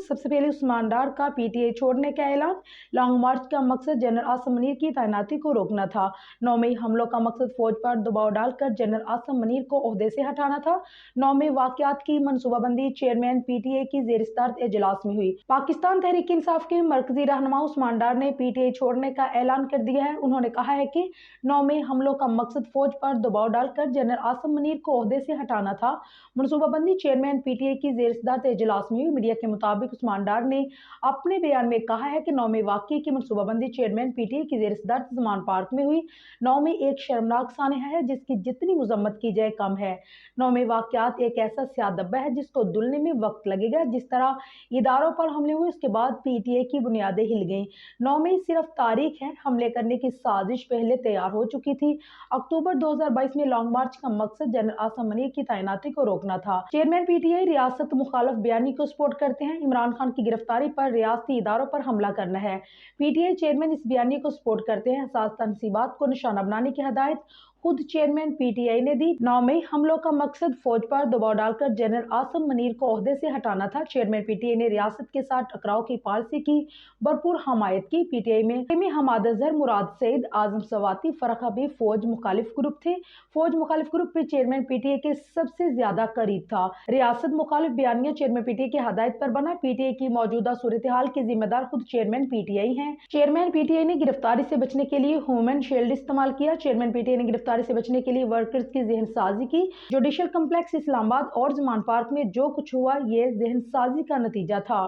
सबसे पहले उस्मान डार का पीटीआई छोड़ने का ऐलान। लॉन्ग मार्च का मकसद जनरल आसिम मुनीर की तैनाती को रोकना था। 9 मई हमलों का मकसद फौज पर दबाव डालकर जनरल आसिम मुनीर को ओहदे से हटाना था। 9 मई वाकयात की मनसूबाबंदी चेयरमैन पीटीआई की ज़ेर-सदारत इजलास में हुई। पाकिस्तान तहरीक इंसाफ के मरकजी रहनुमा उस्मान डार ने पीटीआई छोड़ने का ऐलान कर दिया है। उन्होंने कहा है कि 9 मई हमलों का मकसद फौज पर दबाव डालकर जनरल आसिम मुनीर को ओहदे से हटाना था। मनसूबाबंदी चेयरमैन पीटीआई की ज़ेर-सदारत इजलास में हुई। मीडिया के मुताबिक उस्मान डार ने अपने बयान में कहा है कि 9 मई वाक़ये की मनसूबाबंदी चेयरमैन पीटीआई की ज़ेर-सदारत ज़मान पार्क में हुई। 9 मई एक शर्मनाक सानहा है जिसकी जितनी मजम्मत की जाए कम है। 9 मई वाक़यात एक ऐसा स्याह धब्बा है जिसको धुलने में वक्त लगेगा। जिस तरह इदारों पर हमले हुए उसके बाद पीटीआई की बुनियादें हिल गईं। 9 मई सिर्फ तारीख है, हमले करने की साजिश पहले तैयार हो चुकी थी। अक्टूबर 2022 में लॉन्ग मार्च का मकसद जनरल आसिम मुनीर की तैनाती को रोकना था। चेयरमैन पीटीआई रियासत मुखालिफ बयानी को सपोर्ट करते हैं। इमरान खान की गिरफ्तारी पर रियासती इदारों पर हमला करना है। पीटीआई चेयरमैन इस बयानी को सपोर्ट करते हैं। हसास तनसीबात को निशाना बनाने की हिदायत खुद चेयरमैन पीटीआई ने दी। 9 मई हमलों का मकसद फौज पर दबाव डालकर जनरल आसिम मुनीर को ओहदे से हटाना था। चेयरमैन पीटीआई ने रियासत के साथ टकराव की पॉलिसी की भरपूर हमायत की। पीटीआई में हमाद अजहर, मुराद सईद, आजम सवाती, फरख हबीब फौज मुखालिफ ग्रुप थे। फौज मुखालिफ ग्रुप में चेयरमैन पीटीआई के सबसे ज्यादा करीब था। रियासत मुखालिफ बयानिया चेयरमैन पीटीआई की हदायत पर बना। पीटीआई की मौजूदा सूरत हाल के जिम्मेदार खुद चेयरमैन पीटीआई हैं। चेयरमैन पीटीआई ने गिरफ्तारी से बचने के लिए ह्यूमन शील्ड इस्तेमाल किया। चेयरमैन पीटीआई ने गिरफ्तारी से बचने के लिए वर्कर्स की जहनसाजी की। जुडिशल कम्प्लेक्स इस्लामाबाद और ज़मान पार्क में जो कुछ हुआ ये जहनसाजी का नतीजा था।